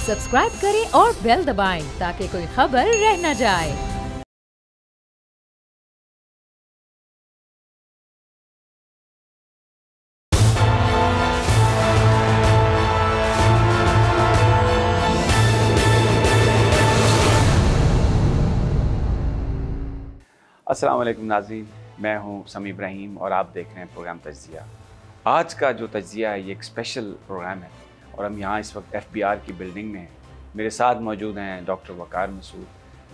Subscribe करें और bell दबाएं ताकि कोई खबर रह न जाए। अस्सलाम वालेकुम नाज़रीन, मैं हूं समी इब्राहिम और आप देख रहे हैं प्रोग्राम तज्ज़िया। आज का जो तज्ज़िया है ये एक स्पेशल प्रोग्राम है और हम यहाँ इस वक्त FBR की बिल्डिंग में हैं। मेरे साथ मौजूद हैं डॉक्टर वक़ार मसूद,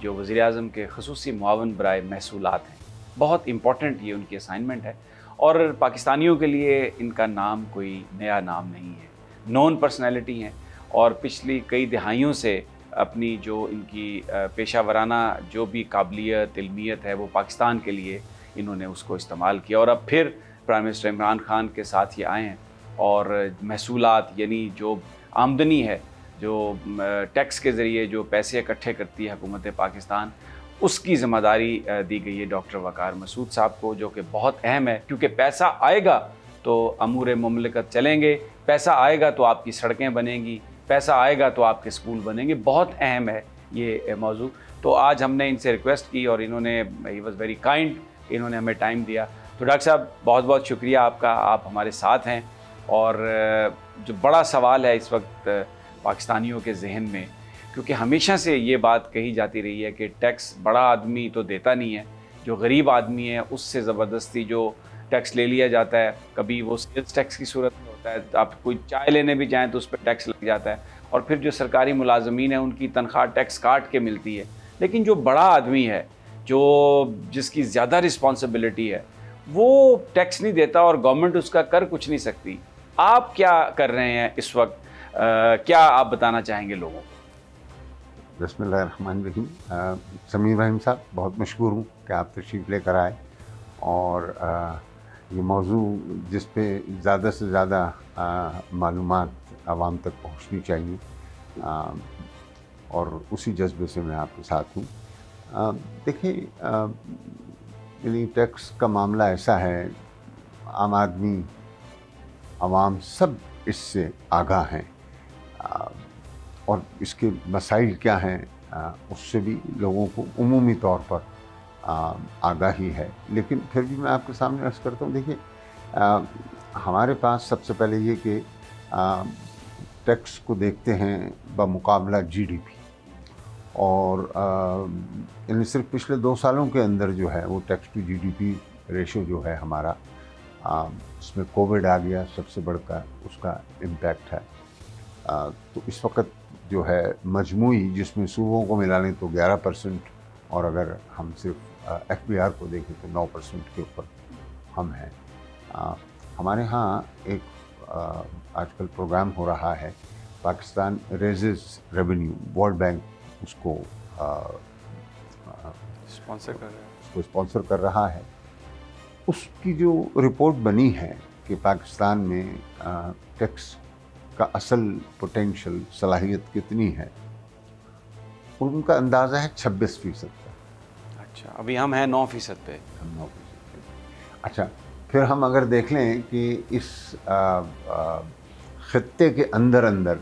जो वज़ीर-ए-आज़म के ख़ुसूसी मुआवन बराए महसूलात हैं। बहुत इम्पॉर्टेंट ये उनकी असाइनमेंट है और पाकिस्तानियों के लिए इनका नाम कोई नया नाम नहीं है। नोन पर्सनैलिटी हैं और पिछली कई दिहाइयों से अपनी जो इनकी पेशा वराना जो भी काबिलियत इल्मियत है वो पाकिस्तान के लिए इन्होंने उसको इस्तेमाल किया और अब फिर प्राइम मिनिस्टर इमरान खान के साथ ये आए हैं और महसूलात यानी जो आमदनी है, जो टैक्स के ज़रिए जो पैसे इकट्ठे करती है हुकूमत पाकिस्तान, उसकी ज़िम्मेदारी दी गई है डॉक्टर वक़ार मसूद साहब को, जो कि बहुत अहम है क्योंकि पैसा आएगा तो अमूर मुमलिकत चलेंगे, पैसा आएगा तो आपकी सड़कें बनेंगी, पैसा आएगा तो आपके स्कूल बनेंगे। बहुत अहम है ये मौजू। तो आज हमने इनसे रिक्वेस्ट की और इन्होंने ही वॉज़ वेरी काइंड, इन्होंने हमें टाइम दिया। तो डॉक्टर साहब बहुत बहुत शुक्रिया आपका, आप हमारे साथ हैं। और जो बड़ा सवाल है इस वक्त पाकिस्तानियों के जहन में, क्योंकि हमेशा से ये बात कही जाती रही है कि टैक्स बड़ा आदमी तो देता नहीं है, जो गरीब आदमी है उससे ज़बरदस्ती जो टैक्स ले लिया जाता है। कभी वो सेल्स टैक्स की सूरत में होता है, आप कोई चाय लेने भी जाएँ तो उस पर टैक्स लग जाता है, और फिर जो सरकारी मुलाजमीन है उनकी तनख्वाह टैक्स काट के मिलती है। लेकिन जो बड़ा आदमी है, जो जिसकी ज़्यादा रिस्पॉन्सिबिलिटी है, वो टैक्स नहीं देता और गवर्नमेंट उसका कर कुछ नहीं सकती। आप क्या कर रहे हैं इस वक्त, क्या आप बताना चाहेंगे लोगों को? बिस्मिल्लाहिर्रहमानिर्रहीम। समी इब्राहिम साहब, बहुत मशकूर हूँ कि आप तशरीफ़ लेकर आए और ये मौजू जिस पे ज़्यादा से ज़्यादा मालूमात आवाम तक पहुँचनी चाहिए, और उसी जज्बे से मैं आपके साथ हूँ। देखिए, यानी टैक्स का मामला ऐसा है, आम आदमी आवाम सब इससे आगाह हैं और इसके मसाइल क्या हैं उससे भी लोगों को उमूमी तौर पर आगाही है। लेकिन फिर भी मैं आपके सामने अर्ज़ करता हूँ, देखिए हमारे पास सबसे पहले ये कि टैक्स को देखते हैं बमुकाबला GDP, और यानी सिर्फ पिछले 2 सालों के अंदर जो है वो टैक्स टू GDP रेशो जो है हमारा, उसमें कोविड आ गया, सबसे बड़ा उसका इम्पैक्ट है। तो इस वक्त जो है मजमूई, जिसमें सूबों को मिला लें तो 11%, और अगर हम सिर्फ FBR को देखें तो 9% के ऊपर हम हैं। हमारे यहाँ एक आजकल प्रोग्राम हो रहा है, Pakistan raises revenue, world bank उसको स्पॉन्सर कर रहा है। उसकी जो रिपोर्ट बनी है कि पाकिस्तान में टैक्स का असल पोटेंशियल सलाहियत कितनी है, उनका अंदाज़ा है 26% का। अच्छा, अभी हम हैं 9% पे। हम 9% पे। अच्छा, फिर हम अगर देख लें कि इस खित्ते के अंदर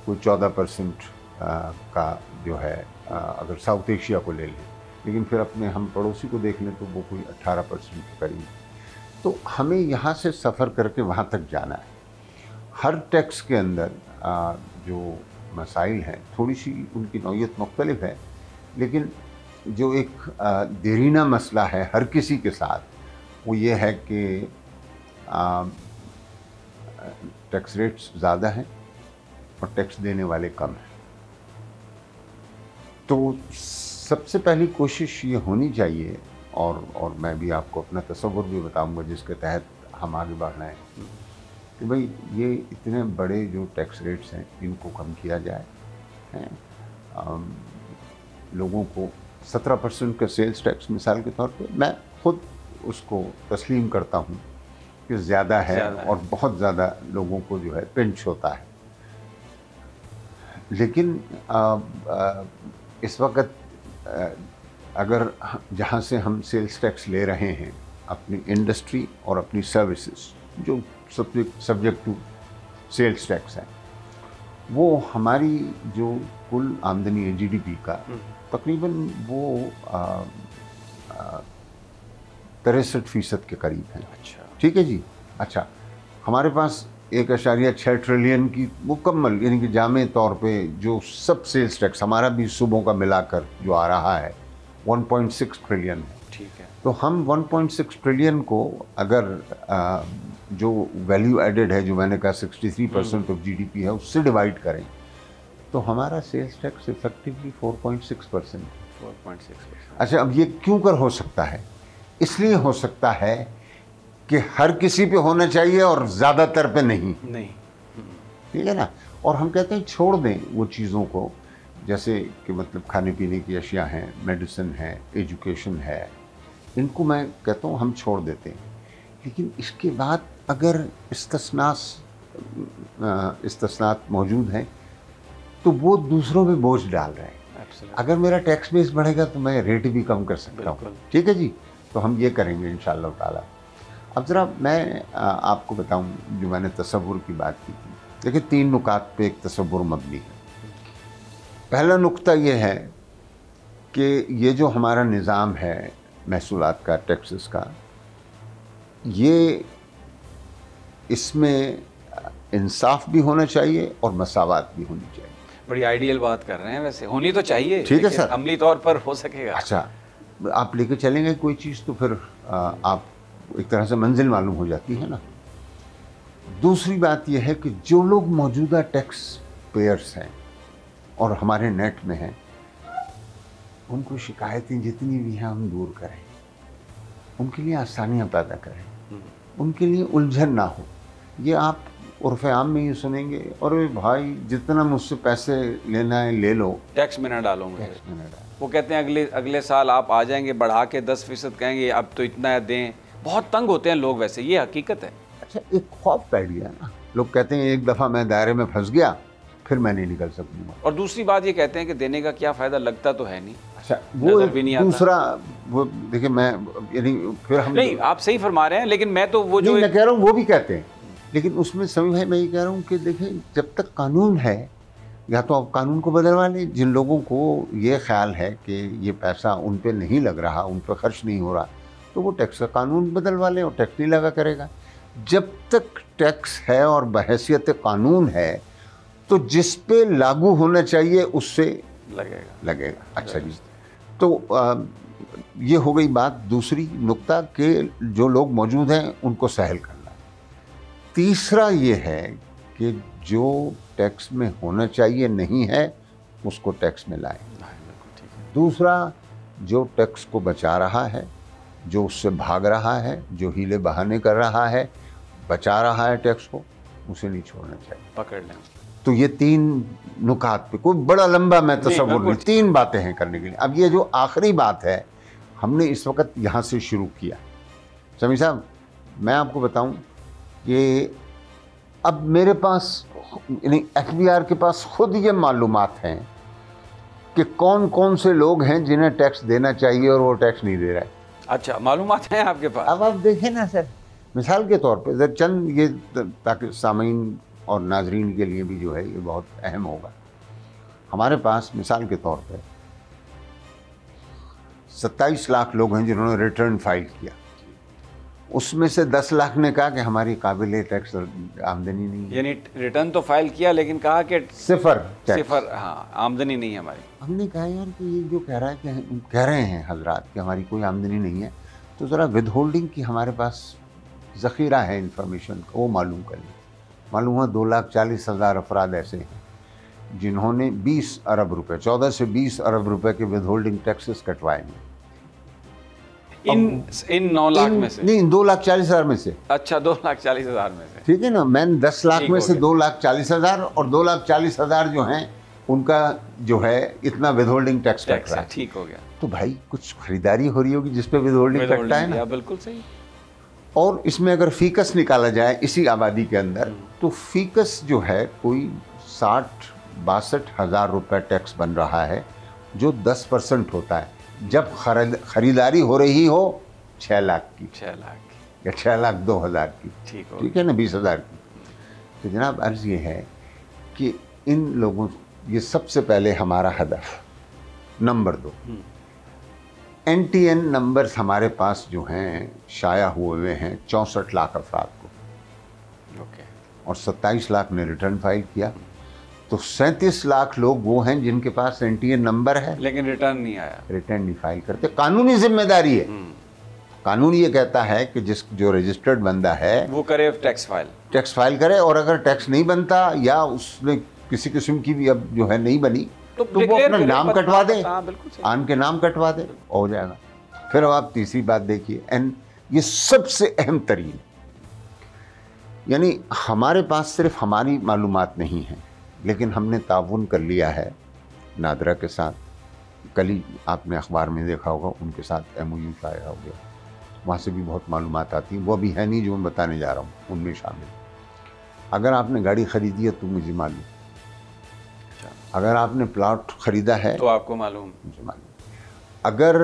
कोई 14% का जो है, अगर साउथ एशिया को ले लें, लेकिन फिर अपने हम पड़ोसी को देख लें तो वो कोई 18% के करीब। तो हमें यहाँ से सफ़र करके वहाँ तक जाना है। हर टैक्स के अंदर जो मसाइल हैं, थोड़ी सी उनकी नौइयत मुख्तलिफ है, लेकिन जो एक देरीना मसला है हर किसी के साथ, वो ये है कि टैक्स रेट्स ज़्यादा हैं और टैक्स देने वाले कम हैं। तो सबसे पहली कोशिश ये होनी चाहिए, और मैं भी आपको अपना तसव्वुर भी बताऊंगा जिसके तहत हम आगे बढ़ना है, कि भाई ये इतने बड़े जो टैक्स रेट्स हैं इनको कम किया जाए। लोगों को 17% का सेल्स टैक्स मिसाल के तौर पे, मैं ख़ुद उसको तस्लीम करता हूँ कि ज़्यादा है और बहुत ज़्यादा लोगों को जो है पिंच होता है। लेकिन इस वक्त अगर जहाँ से हम सेल्स टैक्स ले रहे हैं, अपनी इंडस्ट्री और अपनी सर्विसेज जो सब्जेक्ट टू सेल्स टैक्स है, वो हमारी जो कुल आमदनी है GDP का तकरीबन वो 63% के करीब है। अच्छा, ठीक है जी। अच्छा, हमारे पास 1.6 ट्रिलियन की मुकम्मल यानी कि जामे तौर पे जो सब सेल्स टैक्स हमारा भी सूबों का मिलाकर जो आ रहा है 1.6 ट्रिलियन है। ठीक है। तो हम 1.6 ट्रिलियन को अगर जो वैल्यू एडेड है, जो मैंने कहा 63% ऑफ GDP है, उससे डिवाइड करें तो हमारा सेल्स टैक्स इफेक्टिवली 4.6%। 4.6%। अच्छा, अब ये क्यों कर हो सकता है? इसलिए हो सकता है कि हर किसी पे होना चाहिए और ज़्यादातर पे नहीं। ठीक है ना। और हम कहते हैं छोड़ दें वो चीज़ों को, जैसे कि मतलब खाने पीने की अशिया हैं, मेडिसिन है, एजुकेशन है, इनको मैं कहता हूँ हम छोड़ देते हैं। लेकिन इसके बाद अगर इस्तिस्नात मौजूद हैं तो वो दूसरों पे बोझ डाल रहे हैं। अगर मेरा टैक्स बेस बढ़ेगा तो मैं रेट भी कम कर सकता हूँ। ठीक है जी। तो हम ये करेंगे इंशाअल्लाह ताला। अब ज़रा मैं आपको बताऊं, जो मैंने तसव्वुर की बात की थी, देखिए 3 नुकात पे एक तसव्वुर मबनी है। पहला नुक्ता ये है कि ये जो हमारा निज़ाम है महसूलात का, टैक्सेस का, ये इसमें इंसाफ भी होना चाहिए और मसावात भी होनी चाहिए। बड़ी आइडियल बात कर रहे हैं, वैसे होनी तो चाहिए। ठीक है सर। अमली तौर पर हो सकेगा। अच्छा, आप लेके चलेंगे कोई चीज़ तो फिर आप एक तरह से मंजिल मालूम हो जाती है ना। दूसरी बात यह है कि जो लोग मौजूदा टैक्स पेयर्स हैं और हमारे नेट में हैं, उनको शिकायतें जितनी भी हैं हम दूर करें, उनके लिए आसानियाँ पैदा करें, उनके लिए उलझन ना हो। ये आप उर्फ़ आम में ही सुनेंगे, और भाई जितना मुझसे पैसे लेना है ले लो, टैक्स में ना डालो मुझे। टैक्स में ना डालो। वो कहते हैं अगले साल आप आ जाएंगे बढ़ा के 10% कहेंगे अब तो इतना दें। बहुत तंग होते हैं लोग, वैसे ये हकीकत है। अच्छा, एक खौफ बैठ गया ना, लोग कहते हैं एक दफ़ा मैं दायरे में फंस गया फिर मैं नहीं निकल सकूंगा। और दूसरी बात ये कहते हैं कि देने का क्या फ़ायदा, लगता तो है नहीं। अच्छा, वो दूसरा, वो देखिए मैं यानी फिर हम नहीं, आप सही फरमा रहे हैं, लेकिन मैं तो वो जो मैं कह रहा हूँ वो भी कहते हैं, लेकिन उसमें समी भाई मैं ये कह रहा हूँ कि देखें जब तक कानून है, या तो आप कानून को बदलवा लें। जिन लोगों को ये ख्याल है कि ये पैसा उन पे नहीं लग रहा, उन पर खर्च नहीं हो रहा, तो वो टैक्स का कानून बदलवा लें और टैक्स नहीं लगा करेगा। जब तक टैक्स है और बहैसियत कानून है तो जिस पे लागू होना चाहिए उससे लगेगा। अच्छा जी, तो ये हो गई बात दूसरी नुक्ता कि जो लोग मौजूद हैं उनको सहल करना। तीसरा ये है कि जो टैक्स में होना चाहिए नहीं है उसको टैक्स में लाएं। दूसरा, जो टैक्स को बचा रहा है, जो उससे भाग रहा है, जो हीले बहाने कर रहा है, बचा रहा है टैक्स को, उसे नहीं छोड़ना चाहिए, पकड़ लें। तो ये 3 नुकात पे कोई बड़ा लंबा मैं तसव्वुर नहीं, 3 बातें हैं करने के लिए। अब ये जो आखिरी बात है हमने इस वक्त यहाँ से शुरू किया। समी साहब, मैं आपको बताऊं कि अब मेरे पास यानी FBR के पास खुद ये मालूमात हैं कि कौन कौन से लोग हैं जिन्हें टैक्स देना चाहिए और वो टैक्स नहीं दे रहा है। अच्छा, मालूमात हैं आपके पास? अब आप देखें ना सर, मिसाल के तौर पे चंद ये, ताकि सामीन और नाजरीन के लिए भी जो है ये बहुत अहम होगा। हमारे पास मिसाल के तौर पे 27 लाख लोग हैं जिन्होंने रिटर्न फाइल किया। उसमें से 10 लाख ने कहा कि हमारी काबिल टैक्स आमदनी नहीं है। यानी रिटर्न तो फाइल किया लेकिन कहा कि सिफर, हाँ, आमदनी नहीं है हमारी। हमने कहा यार कि ये जो कह रहे हैं हजरात कि हमारी कोई आमदनी नहीं है, तो ज़रा विद होल्डिंग की हमारे पास ज़ख़ीरा है इंफॉर्मेशन का, वो मालूम कर लें। मालूम हुआ 2,40,000 अफराद ऐसे हैं जिन्होंने 20 अरब रुपए, 14 से 20 अरब रुपए के विद होल्डिंग टैक्सेस कटवाए हैं। इन 9 लाख में से? नहीं, 2,40,000 में से। अच्छा, 2,40,000 में से, ठीक है ना। मैंने 10 लाख में से 2,40,000 और 2,40,000 जो हैं उनका जो है इतना विद होल्डिंग टैक्स कट रहा है। ठीक हो गया। तो भाई कुछ खरीदारी हो रही होगी जिसपे विद होल्डिंग कटता है ना। बिल्कुल सही। और इसमें अगर फीकस निकाला जाए इसी आबादी के अंदर, तो फीकस जो है कोई 60-62 हज़ार रुपये टैक्स बन रहा है, जो 10% होता है। जब खरीदारी हो रही हो 6 लाख की, 6 लाख या 6,02,000 की, ठीक है ना, 20,000 की। तो जनाब अर्ज़ ये है कि ان لوگوں یہ سب سے پہلے ہمارا ہدف. نمبر 2 NTN نمبرز ہمارے پاس جو ہیں شائع ہوئے ہیں 64 لاکھ افراد کو, اور 27 لاکھ نے ریٹرن فائل کیا. تو 37 لاکھ لوگ وہ ہیں جن کے پاس NTN نمبر ہے لیکن ریٹرن نہیں آیا, ریٹرن نہیں فائل کرتے. قانونی ذمہ داری ہے. قانون یہ کہتا ہے کہ جو رجسٹرڈ بندہ ہے وہ کرے ٹیکس فائل کرے, اور اگر ٹیکس نہیں بنتا یا اس میں کسی قسم کی بھی اب جو ہے نہیں بنی تو وہ اپنا نام کٹوا دے, آن کے نام کٹوا دے, ہو جائے گا. پھر اب آپ تیسری بات دیکھیے, یہ سب سے اہم ترین, یعنی ہمارے پاس صرف ہماری معلومات نہیں ہیں, لیکن ہم نے تعاون کر لیا ہے نادرا کے ساتھ. کل ہی آپ نے اخبار میں دیکھا ہوگا ان کے ساتھ MOU شائع ہو گیا, وہاں سے بھی بہت معلومات آتی ہیں. وہ بھی ہے نہیں جو میں بتانے جا رہا ہوں, ان میں شامل. اگر آپ نے گاڑی خریدی ہے تو مجھے معلوم, اگر آپ نے پلاٹ خریدا ہے تو آپ کو معلوم, مجھے معلوم. اگر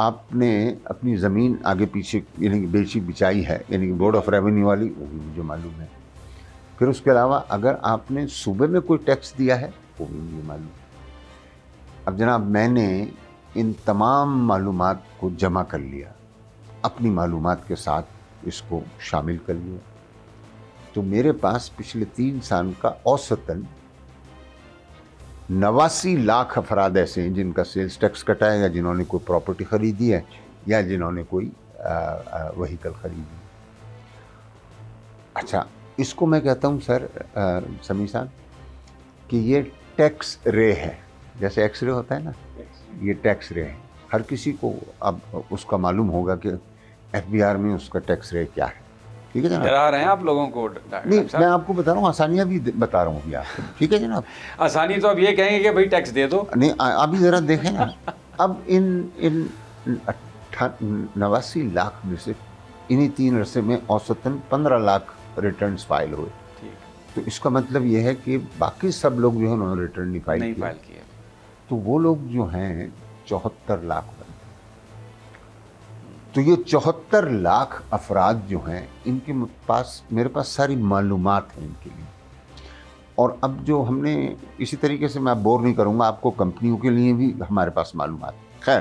آپ نے اپنی زمین آگے پیچھے یعنی کہ بیچی بچائی ہے, یعنی کہ بورڈ آف ریونیو والی, وہ بھی مجھے معلوم ہے. پھر اس کے علاوہ اگر آپ نے صوبے میں کوئی ٹیکس دیا ہے وہ بھی مجھے معلوم. اب جناب میں نے ان تمام معلومات کو جمع کر لیا, اپنی معلومات کے ساتھ اس کو شامل کر لیا. تو میرے پاس پچھلے 3 سال کا اوسطاً 89 لاکھ افراد ایسے ہیں جن کا سیلز ٹیکس کٹا ہے, یا جنہوں نے کوئی پراپرٹی خریدی ہے, یا جنہوں نے کوئی وہیکل خریدی. اچھا, اس کو میں کہتا ہوں سر سمیع صاحب کہ یہ ٹیکس رے ہے, جیسے ایکس رے ہوتا ہے نا, یہ ٹیکس رے ہے. ہر کسی کو اب اس کا معلوم ہوگا کہ FBR میں اس کا ٹیکس رے کیا ہے. ٹھیک ہے جناب, ڈرا رہے ہیں آپ لوگوں کو. نہیں, میں آپ کو بتا رہا ہوں, آسانیاں بھی بتا رہا ہوں ابھی آپ کو. ٹھیک ہے جناب, آسانی تو اب یہ کہیں گے کہ بھائی ٹیکس دے دو. نہیں, ابھی ذرا دیکھیں نا. اب ان 89 لاکھ میں سے انہی 3 عرصے میں اوسطاً 15 لاکھ ریٹرنز فائل ہوئے. تو اس کا مطلب یہ ہے کہ باقی سب لوگ جو ہے انہوں نے ریٹرن نہیں فائل کیا. تو وہ لوگ جو ہیں 74 لاکھ بنتے. تو یہ 74 لاکھ افراد جو ہیں ان کے پاس, میرے پاس ساری معلومات ہیں ان کے لیے. اور اب جو ہم نے اسی طریقے سے, میں بور نہیں کروں گا آپ کو, کمپنیوں کے لیے بھی ہمارے پاس معلومات. خیر,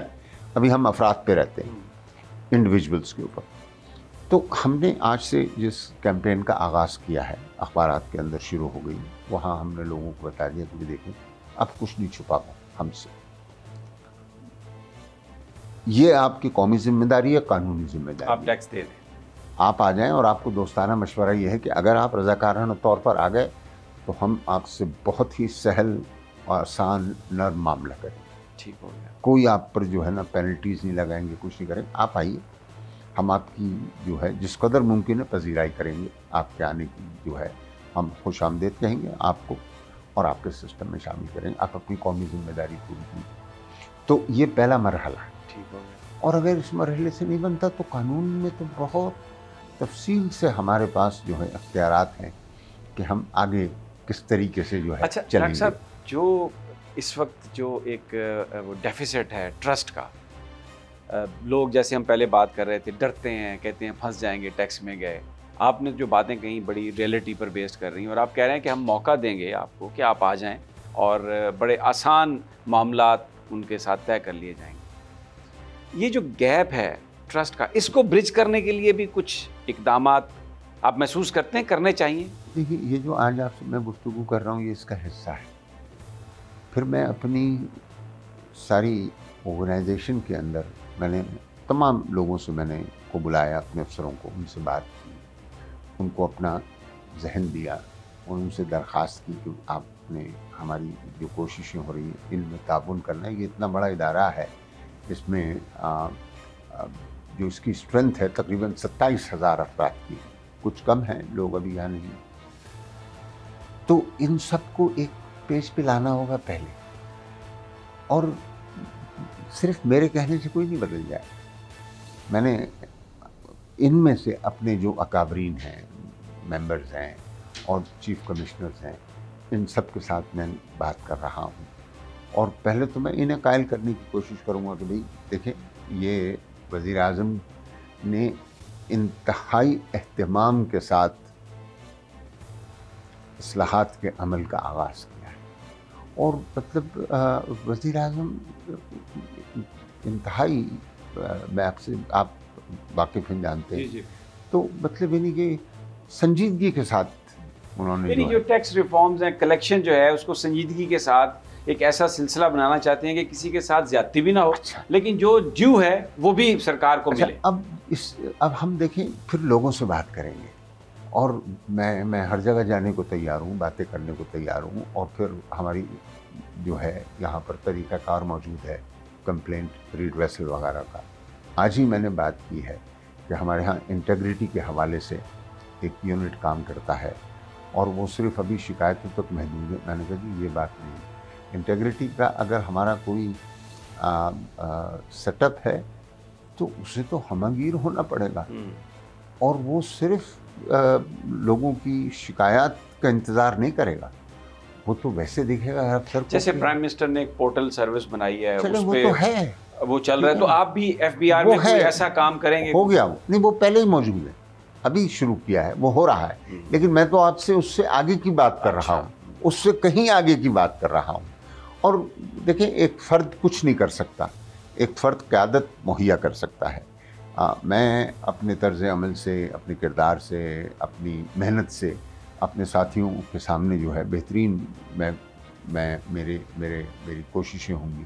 ابھی ہم افراد پہ رہتے ہیں, انڈیویجولس کے اوپر. تو ہم نے آج سے جس کیمپین کا آغاز کیا ہے, اخبارات کے اندر شروع ہو گئی, وہاں ہم نے لوگوں کو بتا دیا کہ دیکھیں اب کچھ نہیں چھپا ہم سے. یہ آپ کی قومی ذمہ داری ہے, قانونی ذمہ داری. آپ ٹیکس دے دیں, آپ آ جائیں, اور آپ کو دوستانہ مشورہ یہ ہے کہ اگر آپ رضاکارانہ طور پر آ گئے تو ہم آپ سے بہت ہی سہل اور آسان نرم معاملہ کریں. ٹھیک ہو گیا. کوئی آپ پر جو ہے نا پینلٹیز نہیں لگائیں گے, کچھ نہیں کریں. آپ آئیے, ہم آپ کی جو ہے جس قدر ممکن ہے پذیرائی کریں گے. آپ کے آنے کی جو ہے ہم خوش آمدید کہیں گے آپ کو, اور آپ کے سسٹم میں شامل کریں گے. آپ اپنی قومی ذمہ داری پوری کیجیے. تو یہ پہلا مرحلہ ہے. ٹھیک ہو گیا. اور اگر اس مرحلے سے نہیں بنتا تو قانون میں تو بہت تفصیل سے ہمارے پاس جو ہے اختیارات ہیں کہ ہم آگے کس طریقے سے جو ہے اچھا ڈاکٹر صاحب, جو اس وقت جو ایک ڈیفیسٹ ہے ٹرسٹ کا, لوگ جیسے ہم پہلے بات کر رہے تھے ڈرتے ہیں, کہتے ہیں پھنس جائیں گے ٹیکس میں گئے. آپ نے جو باتیں کہیں بڑی ریئلٹی پر بیسڈ کر رہی ہیں, اور آپ کہہ رہے ہیں کہ ہم موقع دیں گے آپ کو کہ آپ آ جائیں اور بڑے آسان معاملات ان کے ساتھ طے کر لیے جائیں گے. یہ جو گیپ ہے ٹرسٹ کا, اس کو برج کرنے کے لیے بھی کچھ اقدامات آپ محسوس کرتے ہیں کرنے چاہیے؟ دیکھیے, یہ جو آج آپ سے میں گفتگو کر رہا ہوں یہ اس کا حصہ ہے. پھر میں اپنی ساری آرگنائزیشن کے اندر میں نے تمام لوگوں سے میں نے کو بلایا, اپنے افسروں کو, ان سے بات کی, ان کو اپنا ذہن دیا, اور ان سے درخواست کی کہ آپ نے ہماری جو کوششیں ہو رہی ہیں ان میں تعاون کرنا ہے. یہ اتنا بڑا ادارہ ہے, اس میں جو اس کی اسٹرینتھ ہے تقریباً 27,000 افراد کی, کچھ کم ہیں لوگ ابھی یہاں نہیں. تو ان سب کو ایک پیج پہ لانا ہوگا پہلے, اور صرف میرے کہنے سے کوئی نہیں بدل جائے. میں نے ان میں سے اپنے جو اکابرین ہیں, ممبرز ہیں اور چیف کمشنرز ہیں, ان سب کے ساتھ میں بات کر رہا ہوں. اور پہلے تو میں انہیں قائل کرنے کی کوشش کروں گا کہ بھئی دیکھیں, یہ وزیر اعظم نے انتہائی اہتمام کے ساتھ اصلاحات کے عمل کا آغاز کیا ہے. اور مطلب وزیر اعظم انتہائی میں آپ واقف ہیں، جانتے ہیں، تو مطلب یعنی کہ سنجیدگی کے ساتھ انہوں نے جو ٹیکس ریفارمز ہیں، کلیکشن جو ہے اس کو سنجیدگی کے ساتھ ایک ایسا سلسلہ بنانا چاہتے ہیں کہ کسی کے ساتھ زیادتی بھی نہ ہو، لیکن جو ڈیو ہے وہ بھی سرکار کو ملے۔ اب ہم دیکھیں پھر لوگوں سے بات کریں گے، اور میں ہر جگہ جانے کو تیار ہوں، باتیں کرنے کو تیار ہوں، اور پھر ہماری جو ہے یہاں پر طریقہ کار موجود ہے کمپلینٹ ریڈریسل وغیرہ کا۔ آج ہی میں نے بات کی ہے کہ ہمارے ہاں انٹیگریٹی کے حوالے سے ایک یونٹ کام کرتا ہے، اور وہ صرف ابھی شکایتوں تک محدود ہے۔ میں نے کہا جی یہ بات نہیں ہے، انٹیگریٹی کا اگر ہمارا کوئی سیٹ اپ ہے تو اسے تو ہمگیر ہونا پڑے گا، اور وہ صرف لوگوں کی شکایات کا انتظار نہیں کرے گا، وہ تو ویسے دکھے گا افسر کو۔ جیسے پرائم منسٹر نے ایک پورٹل سروس بنائی ہے، چلے وہ تو ہے، وہ چل رہا ہے، تو آپ بھی ایف بی آر میں کوئی ایسا کام کریں گے؟ ہو گیا وہ نہیں، وہ پہلے ہی موجود ہے، ابھی شروع کیا ہے، وہ ہو رہا ہے، لیکن میں تو آپ سے اس سے آگے کی بات کر رہا ہوں، اس سے کہیں آگے کی بات کر رہا ہوں۔ اور دیکھیں ایک فرد کچھ نہیں کر سکتا، ایک فرد قیادت مہیا کر سکتا ہے۔ میں اپنے طرز عمل سے، اپنے کردار سے، اپنی محنت سے اپنے ساتھیوں کے سامنے جو ہے بہترین میری کوششیں ہوں گی،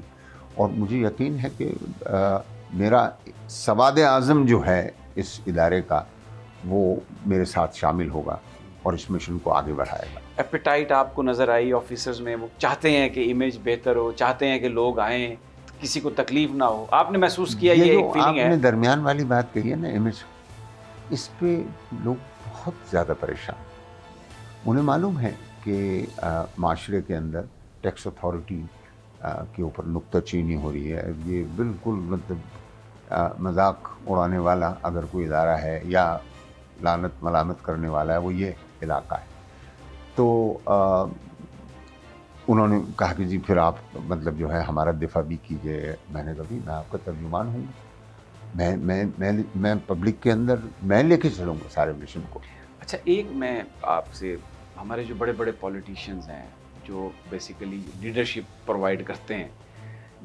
اور مجھے یقین ہے کہ میرا سواد اعظم جو ہے اس ادارے کا وہ میرے ساتھ شامل ہوگا اور اس مشن کو آگے بڑھائے گا۔ ایپیٹائٹ آپ کو نظر آئی آفیسرز میں؟ وہ چاہتے ہیں کہ امیج بہتر ہو، چاہتے ہیں کہ لوگ آئیں، کسی کو تکلیف نہ ہو، آپ نے محسوس کیا یہ ایک فیلنگ ہے؟ آپ نے درمیان والی بات کہی ہے نا امیج، اس پہ لوگ بہت زیادہ پریشان۔ انہیں معلوم ہے کہ معاشرے کے اندر ٹیکس اتھارٹی کے اوپر نکتہ چینی ہو رہی ہے، یہ بالکل مطلب مذاق اڑانے والا اگر کوئی ادارہ ہے یا لعنت ملامت کرنے والا ہے وہ یہ علاقہ ہے۔ تو انہوں نے کہا کہ جی پھر آپ مطلب جو ہے ہمارا دفاع بھی کیجئے۔ میں نے کہا بھی میں آپ کا ترجمان ہوں، میں پبلک کے اندر میں لے کے چلوں گا سارے مشن کو۔ اچھا، ایک میں آپ سے، ہمارے جو بڑے بڑے پولیٹیشینز ہیں جو بیسیکلی لیڈرشپ پرووائڈ کرتے ہیں،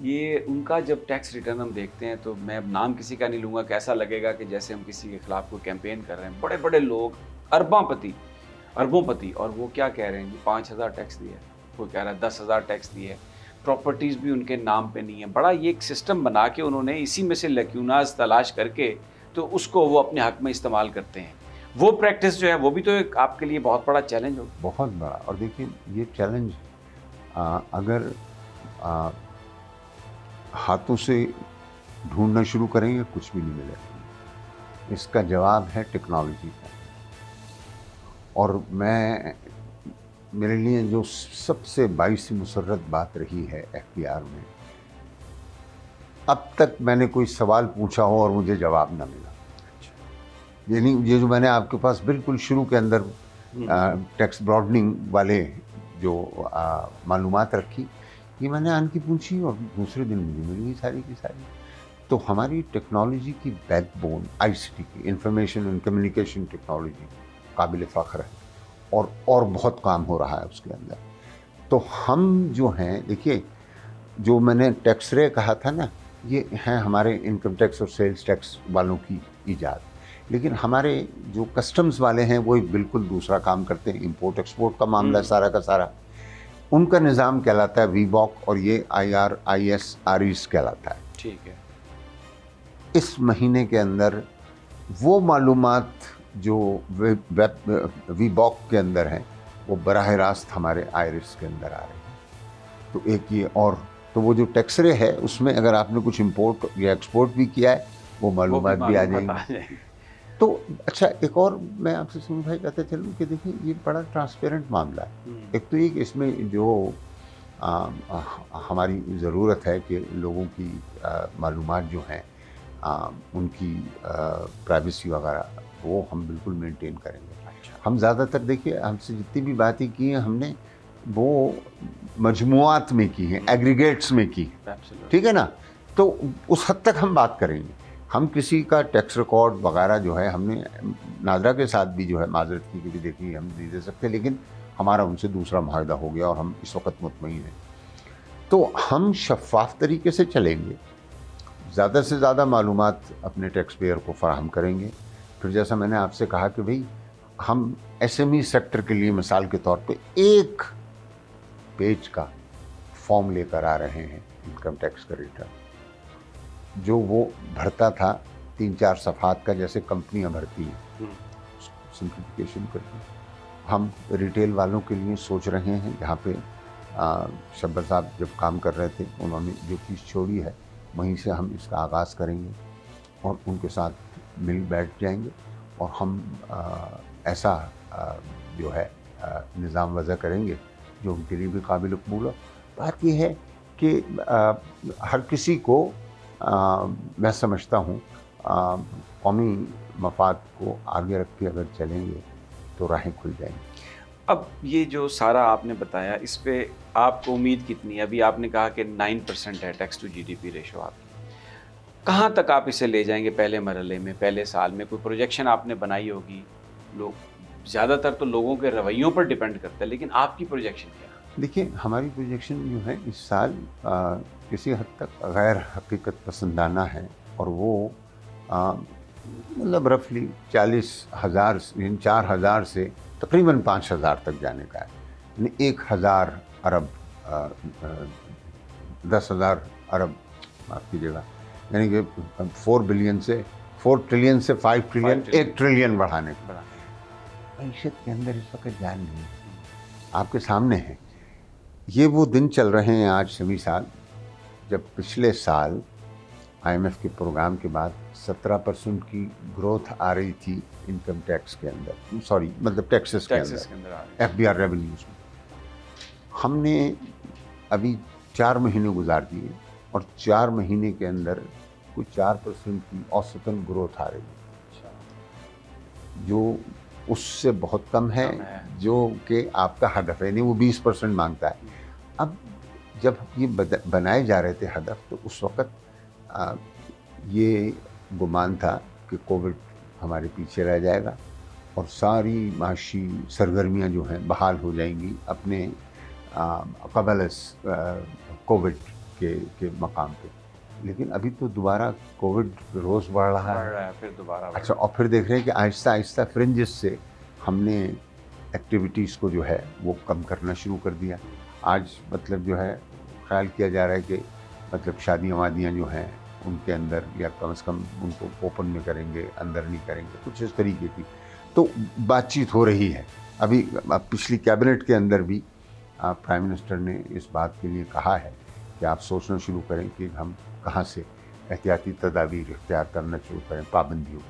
یہ ان کا جب ٹیکس ریٹرن ہم دیکھتے ہیں تو میں اب نام کسی کا نہیں لوں گا کہ ایسا لگے گا کہ جیسے ہم کسی کے خلاف کوئی کیمپین کر رہے ہیں۔ بڑے بڑے لوگ اربوں پتی، اور وہ کیا کہہ رہے ہیں جی 5,000 ٹیکس دیا ہے، کوئی کہہ رہا ہے 10,000 ٹیکس دیے ہے، پراپرٹیز بھی ان کے نام پہ نہیں ہے۔ بڑا یہ ایک سسٹم بنا کے انہوں نے اسی میں سے لیکوناز تلاش کر کے تو اس کو وہ اپنے حق میں استعمال کرتے ہیں۔ وہ پریکٹس جو ہے وہ بھی تو ایک آپ کے لیے بہت بڑا چیلنج ہو۔ بہت بڑا، اور دیکھیں یہ چیلنج اگر ہاتھوں سے ڈھونڈنا شروع کریں گے کچھ بھی نہیں ملے گا۔ اس کا جواب ہے ٹیکنالوجی کا، اور میرے لیے جو سب سے باعث مسرت بات رہی ہے ایف بی آر میں، اب تک میں نے کوئی سوال پوچھا ہو اور مجھے جواب نہ ملا۔ یعنی یہ جو میں نے آپ کے پاس بالکل شروع کے اندر ٹیکس براڈننگ والے جو معلومات رکھی، یہ میں نے آن کی پوچھی اور دوسرے دن مجھے مل گئی ساری کی ساری۔ تو ہماری ٹیکنالوجی کی بیک بون، آئی سی ٹی کی، انفارمیشن اینڈ کمیونیکیشن ٹیکنالوجی قابل فخر ہے، اور بہت کام ہو رہا ہے اس کے اندر۔ تو ہم جو ہیں، دیکھیے جو میں نے ٹیکس رے کہا تھا نا، یہ ہیں ہمارے انکم ٹیکس اور سیلز ٹیکس والوں کی ایجاد، لیکن ہمارے جو کسٹمز والے ہیں وہ بالکل دوسرا کام کرتے ہیں، امپورٹ ایکسپورٹ کا معاملہ سارا کا سارا ان کا نظام کہلاتا ہے وی باک، اور یہ IRIS کہلاتا ہے۔ ٹھیک ہے۔ اس مہینے کے اندر وہ معلومات جو وی باک کے اندر ہیں وہ براہ راست ہمارے IRIS کے اندر آ رہے ہیں۔ تو ایک یہ، اور تو وہ جو ٹیکس رے ہے اس میں اگر آپ نے کچھ امپورٹ یا ایکسپورٹ بھی کیا ہے وہ معلومات بھی آ جائیں گی۔ تو اچھا، ایک اور میں آپ سے سمجھ بھائی کہتے چلوں کہ دیکھیں یہ بڑا ٹرانسپیرنٹ معاملہ ہے۔ ایک تو یہ کہ اس میں جو ہماری ضرورت ہے کہ لوگوں کی معلومات جو ہیں ان کی پرائیویسی وغیرہ وہ ہم بالکل مینٹین کریں گے۔ ہم زیادہ تر دیکھیے ہم سے جتنی بھی باتیں کی ہیں ہم نے وہ مجموعات میں کی ہیں، ایگریگیٹس میں کی، ٹھیک ہے نا؟ تو اس حد تک ہم بات کریں گے۔ ہم کسی کا ٹیکس ریکارڈ وغیرہ جو ہے ہم نے ناظرہ کے ساتھ بھی جو ہے معذرت کی کہ بھی دیکھیے ہم نہیں دے سکتے، لیکن ہمارا ان سے دوسرا معاہدہ ہو گیا اور ہم اس وقت مطمئن ہیں۔ तो हम शफ़ाफ़ तरीके से चलेंगे, ज़्यादा से ज़्यादा मालूमात अपने टैक्स पेयर को फ़राहम करेंगे। फिर जैसा मैंने आपसे कहा कि भाई हम एसएमई सेक्टर के लिए मिसाल के तौर पे एक पेज का फॉर्म लेकर आ रहे हैं इनकम टैक्स का रिटर्न, जो वो भरता था 3-4 सफ़हात का जैसे कंपनियां भरती हैं, सिंप्लीफिकेशन करके हम रिटेल वालों के लिए सोच रहे हैं। यहाँ पे शब्बर साहब जब काम कर रहे थे उन्होंने जो चीज़ छोड़ी है वहीं से हम इसका आगाज़ करेंगे और उनके साथ मिल बैठ जाएंगे और हम ऐसा जो है निज़ाम वज़ा करेंगे जो उनके लिए भी काबिल कबूल हो। बात यह है कि हर किसी को मैं समझता हूँ कौमी मफाद को आगे रख के अगर चलेंगे तो राहें खुल जाएंगी। अब ये जो सारा आपने बताया, इस पे आपको उम्मीद कितनी है? अभी आपने कहा कि 9% है टैक्स टू जीडीपी रेशो आपकी, कहाँ तक आप इसे ले जाएंगे पहले मरहले में, पहले साल में? कोई प्रोजेक्शन आपने बनाई होगी? लोग ज़्यादातर तो लोगों के रवैयों पर डिपेंड करता है, लेकिन आपकी प्रोजेक्शन क्या है? देखिए, हमारी प्रोजेक्शन जो है इस साल किसी हद तक गैर हकीकत पसंदाना है और वो मतलब रफली 40,000 यानी 4,000 से तकरीबन 5,000 तक जाने का है। यानी 1,000 अरब 10,000 अरब माफ़ कीजिएगा, यानी कि 4 बिलियन से 4 ट्रिलियन से 5 ट्रिलियन 1 ट्रिलियन बढ़ाने का। मईशत के अंदर इस वक्त जान नहीं, आपके सामने है। ये वो दिन चल रहे हैं आज सभी साल जब पिछले साल IMF के प्रोग्राम के बाद 17% की ग्रोथ आ रही थी इनकम टैक्स के अंदर, सॉरी मतलब टैक्सेस के अंदर FBR रेवेन्यूज में। हमने अभी 4 महीने गुजार दिए और 4 महीने के अंदर कुछ 4% की औसतन ग्रोथ आ रही है, जो उससे बहुत कम है, जो कि आपका हदफ है। नहीं, वो 20% मांगता है। अब जब ये बनाए जा रहे थे हदफ, तो उस वक़्त ये गुमान था कि कोविड हमारे पीछे रह जाएगा और सारी माशी सरगर्मियाँ जो हैं बहाल हो जाएंगी अपने क़बल कोविड के मकाम पे। लेकिन अभी तो दोबारा कोविड रोज़ बढ़ रहा है, फिर दोबारा। अच्छा, और फिर देख रहे हैं कि आहिस्ता आहिस्ता फ्रिंजेस से हमने एक्टिविटीज़ को जो है वो कम करना शुरू कर दिया। आज मतलब जो है ख्याल किया जा रहा है कि मतलब शादियाँ वादियाँ जो हैं उनके अंदर या कम से कम उनको ओपन में करेंगे, अंदर नहीं करेंगे, कुछ इस तरीके की तो बातचीत हो रही है। अभी पिछली कैबिनेट के अंदर भी प्राइम मिनिस्टर ने इस बात के लिए कहा है कि आप सोचना शुरू करें कि हम कहाँ से एहतियाती तदाबीर इख्तियार करना शुरू करें पाबंदियों।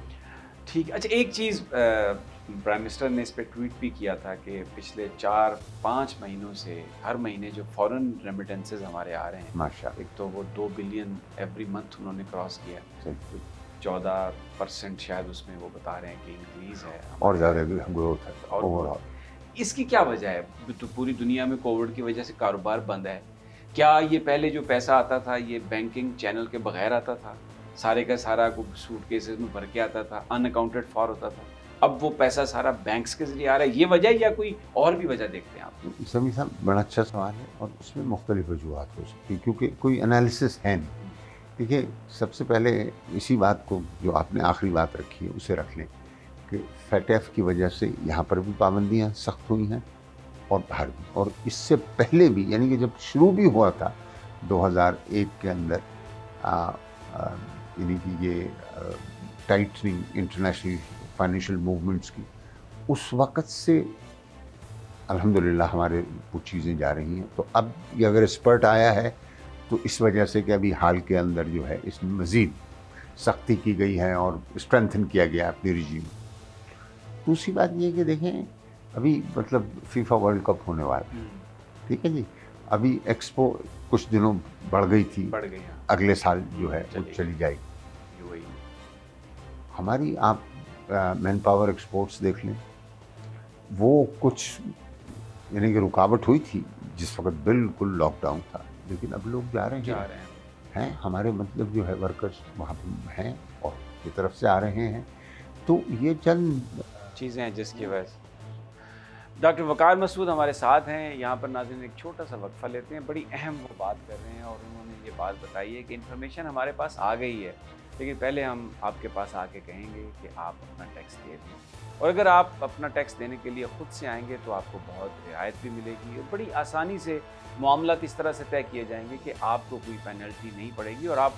ठीक। अच्छा, एक चीज़ प्राइम मिनिस्टर ने इस पर ट्वीट भी किया था कि पिछले 4-5 महीनों से हर महीने जो फॉरेन रेमिटेंसेस हमारे आ रहे हैं, माशाअल्लाह, एक तो वो 2 बिलियन एवरी मंथ उन्होंने क्रॉस किया, 14% शायद उसमें वो बता रहे हैं कि इंक्रीज़ है और ज़्यादा ग्रोथ है ओवरऑल। इसकी क्या वजह है? तो पूरी दुनिया में कोविड की वजह से कारोबार बंद है। क्या ये पहले जो पैसा आता था ये बैंकिंग चैनल के बगैर आता था, सारे का सारा सूटकेसेस में भर के आता था, अनअकाउंटेड फॉर होता था, अब वो पैसा सारा बैंक्स के जरिए आ रहा है? ये वजह या कोई और भी वजह देखते हैं आप? समी साहब, बड़ा अच्छा सवाल है और उसमें मुख्तलिफ वजूहात हो सकती है क्योंकि कोई एनालिसिस है नहीं। देखिए, सबसे पहले इसी बात को जो आपने आखिरी बात रखी है उसे रख लें कि FATF की वजह से यहाँ पर भी पाबंदियाँ सख्त हुई हैं और बाहर भी, और इससे पहले भी यानी कि जब शुरू भी हुआ था 2001 के अंदर यानी कि ये टाइटनिंग इंटरनेशनल फाइनेंशियल मूवमेंट्स की, उस वक़्त से अल्हम्दुलिल्लाह हमारे कुछ चीज़ें जा रही हैं। तो अब ये अगर स्पर्ट आया है तो इस वजह से कि अभी हाल के अंदर जो है इसमें मज़ीद सख्ती की गई है और स्ट्रेंथन किया गया अपनी रिजीम। दूसरी बात ये कि देखें, अभी मतलब फीफा वर्ल्ड कप होने वाला है, ठीक है जी। अभी एक्सपो कुछ दिनों बढ़ गई थी, अगले साल जो है वो चली जाएगी। हमारी आप मैन पावर एक्सपोर्ट्स देख लें, वो कुछ यानी कि रुकावट हुई थी जिस वक्त बिल्कुल लॉकडाउन था, लेकिन अब लोग जा रहे हैं हमारे मतलब जो है वर्कर्स वहाँ पर हैं और की तरफ से आ रहे हैं। तो ये चंद चीज़ें हैं जिसकी वजह से डॉक्टर वकार मसूद हमारे साथ हैं। यहाँ पर नाज़रीन एक छोटा सा वक्फा लेते हैं। बड़ी अहम वो बात कर रहे हैं और उन्होंने ये बात बताई है कि इन्फॉर्मेशन हमारे पास आ गई है, लेकिन पहले हम आपके पास आके कहेंगे कि आप अपना टैक्स दे दें, और अगर आप अपना टैक्स देने के लिए ख़ुद से आएंगे तो आपको बहुत रियायत भी मिलेगी और बड़ी आसानी से मामलात इस तरह से तय किए जाएंगे कि आपको कोई पेनल्टी नहीं पड़ेगी और आप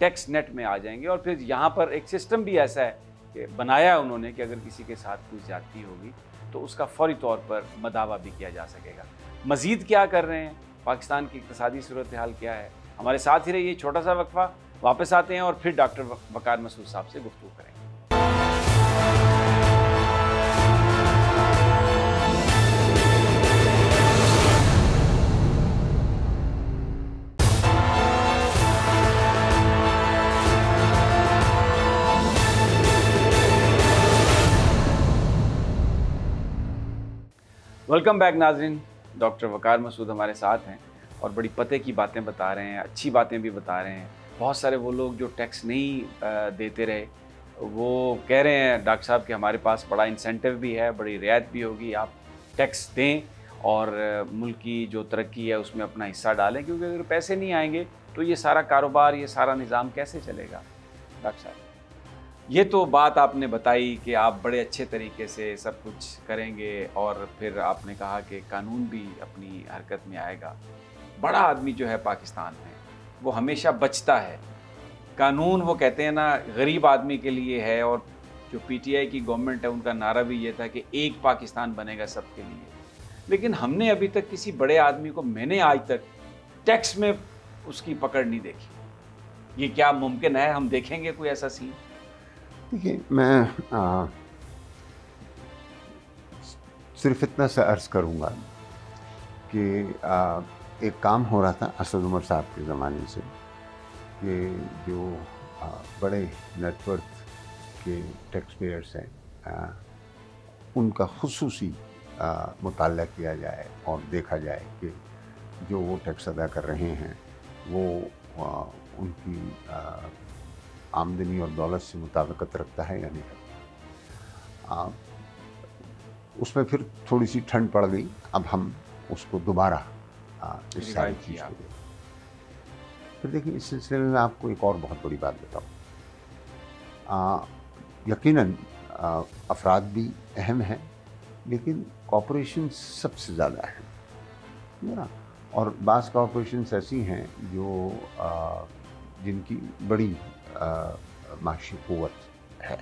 टैक्स नेट में आ जाएंगे। और फिर यहाँ पर एक सिस्टम भी ऐसा है कि बनाया है उन्होंने कि अगर किसी के साथ कोई ज़्यादती होगी तो उसका फौरी तौर पर मदावा भी किया जा सकेगा। मज़ीद क्या कर रहे हैं, पाकिस्तान की इक़्तिसादी सूरत हाल क्या है, हमारे साथ ही रहिए। छोटा सा वक्फा, वापस आते हैं और फिर डॉक्टर वकार मसूद साहब से गुफ्तगू करेंगे। वेलकम बैक नाज़रीन। डॉक्टर वकार मसूद हमारे साथ हैं और बड़ी पते की बातें बता रहे हैं, अच्छी बातें भी बता रहे हैं। बहुत सारे वो लोग जो टैक्स नहीं देते रहे, वो कह रहे हैं डॉक्टर साहब कि हमारे पास बड़ा इंसेंटिव भी है, बड़ी रियायत भी होगी, आप टैक्स दें और मुल्क की जो तरक्की है उसमें अपना हिस्सा डालें, क्योंकि अगर पैसे नहीं आएंगे तो ये सारा कारोबार, ये सारा निज़ाम कैसे चलेगा। डॉक्टर साहब, ये तो बात आपने बताई कि आप बड़े अच्छे तरीके से सब कुछ करेंगे और फिर आपने कहा कि कानून भी अपनी हरकत में आएगा। बड़ा आदमी जो है पाकिस्तान में वो हमेशा बचता है। कानून वो कहते हैं ना गरीब आदमी के लिए है, और जो पीटीआई की गवर्नमेंट है उनका नारा भी ये था कि एक पाकिस्तान बनेगा सबके लिए। लेकिन हमने अभी तक किसी बड़े आदमी को, मैंने आज तक टैक्स में उसकी पकड़ नहीं देखी। ये क्या मुमकिन है? हम देखेंगे कोई ऐसा सीन? देखिए, मैं सिर्फ इतना सा अर्ज़ करूँगा कि एक काम हो रहा था असद उमर साहब के ज़माने से कि जो बड़े नेटवर्थ के टैक्स पेयर्स हैं उनका खुसूसी मुताला किया जाए और देखा जाए कि जो वो टैक्स अदा कर रहे हैं वो उनकी आमदनी और दौलत से मुताबिकत रखता है या नहीं रखता। उसमें फिर थोड़ी सी ठंड पड़ गई। अब हम उसको दोबारा इस सारी चीज़ को देखें। फिर देखिए, इस सिलसिले में मैं आपको एक और बहुत बड़ी बात बताऊँ। यकीनन अफराद भी अहम हैं, लेकिन कॉरपोरेशन सबसे ज़्यादा अहम है ना। और बाज़ कॉरपोरेशंस ऐसी हैं जो जिनकी बड़ी माशी क़ुव्वत है,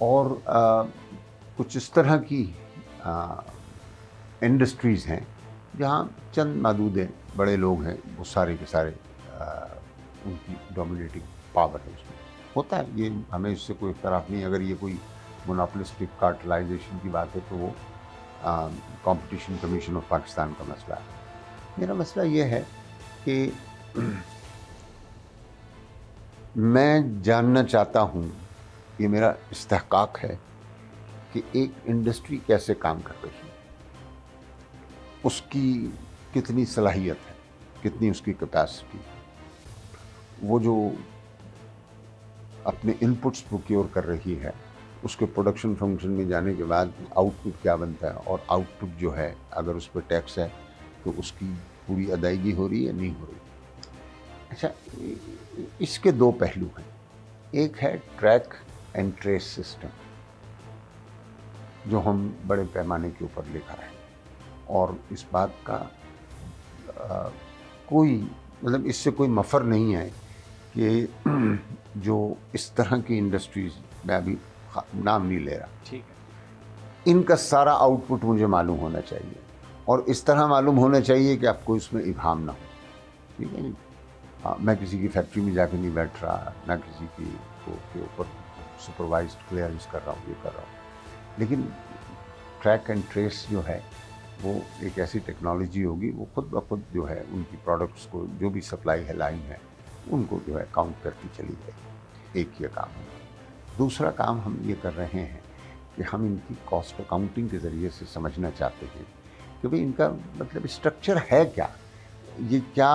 और कुछ इस तरह की इंडस्ट्रीज़ हैं जहाँ चंद मादूद बड़े लोग हैं, वो सारे के सारे उनकी डोमिनेटिंग पावर है उसमें। होता है, ये हमें इससे कोई इख्तलाफ नहीं। अगर ये कोई मोनोपोलिस्टिक कार्टेलाइजेशन की बात है तो वो कंपटीशन कमीशन ऑफ पाकिस्तान का मसला है। मेरा मसला ये है कि मैं जानना चाहता हूँ, ये मेरा इस्तेहकाक है कि एक इंडस्ट्री कैसे काम कर रही है, उसकी कितनी सलाहियत है, कितनी उसकी कैपेसिटी, वो जो अपने इनपुट्स प्रोक्योर कर रही है, उसके प्रोडक्शन फंक्शन में जाने के बाद आउटपुट क्या बनता है, और आउटपुट जो है अगर उस पर टैक्स है तो उसकी पूरी अदायगी हो रही है नहीं हो रही। अच्छा, इसके दो पहलू हैं। एक है ट्रैक एंड ट्रेस सिस्टम, जो हम बड़े पैमाने के ऊपर लेकर आए, और इस बात का कोई मतलब इससे कोई मफर नहीं है कि जो इस तरह की इंडस्ट्रीज, मैं अभी नाम नहीं ले रहा, ठीक है, इनका सारा आउटपुट मुझे मालूम होना चाहिए, और इस तरह मालूम होना चाहिए कि आपको इसमें इब्हाम ना हो। ठीक है जी। मैं किसी की फैक्ट्री में जाके नहीं बैठ रहा, ना किसी की के ऊपर सुपरवाइज्ड क्लियरेंस कर रहा हूँ, ये कर रहा हूँ। लेकिन ट्रैक एंड ट्रेस जो है वो एक ऐसी टेक्नोलॉजी होगी, वो खुद ब खुद जो है उनकी प्रोडक्ट्स को, जो भी सप्लाई है लाइन है, उनको जो है काउंट करती चली जाएगी। एक ये काम है। दूसरा काम हम ये कर रहे हैं कि हम इनकी कॉस्ट अकाउंटिंग के ज़रिए से समझना चाहते हैं कि भाई इनका मतलब स्ट्रक्चर है क्या, ये क्या,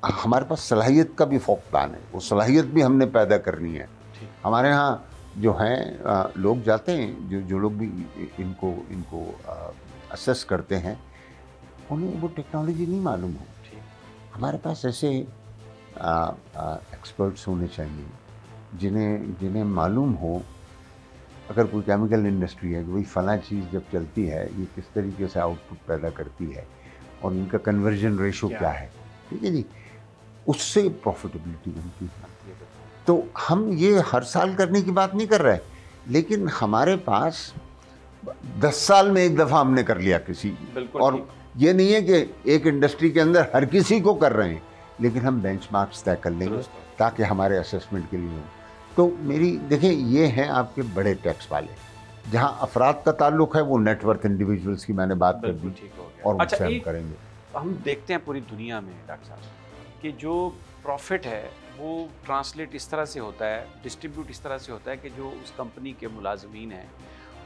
हमारे पास सलाहियत का भी फौकदान है, वो सलाहियत भी हमने पैदा करनी है। हमारे यहाँ जो हैं लोग जाते हैं, जो लोग भी इनको असेस करते हैं, उन्हें वो टेक्नोलॉजी नहीं मालूम हो। हमारे पास ऐसे एक्सपर्ट्स होने चाहिए जिन्हें मालूम हो, अगर कोई केमिकल इंडस्ट्री है कि भाई फला चीज़ जब चलती है ये किस तरीके से आउटपुट पैदा करती है और इनका कन्वर्जन रेशो क्या है, ठीक है जी, उससे प्रॉफिटेबिलिटी बनती है। तो हम ये हर साल करने की बात नहीं कर रहे, लेकिन हमारे पास 10 साल में एक दफ़ा हमने कर लिया किसी, और ये नहीं है कि एक इंडस्ट्री के अंदर हर किसी को कर रहे हैं, लेकिन हम बेंचमार्क्स तय कर लेंगे ताकि हमारे असेसमेंट के लिए हो। तो मेरी देखें, ये हैं आपके बड़े टैक्स वाले, जहाँ अफराद का ताल्लुक है वो नेटवर्थ इंडिविजुअल्स की मैंने बात कर दी, और अच्छा, हम करेंगे। हम देखते हैं पूरी दुनिया में डॉक्टर साहब कि जो प्रॉफिट है वो ट्रांसलेट इस तरह से होता है, डिस्ट्रीब्यूट इस तरह से होता है कि जो उस कंपनी के मुलाजमीन हैं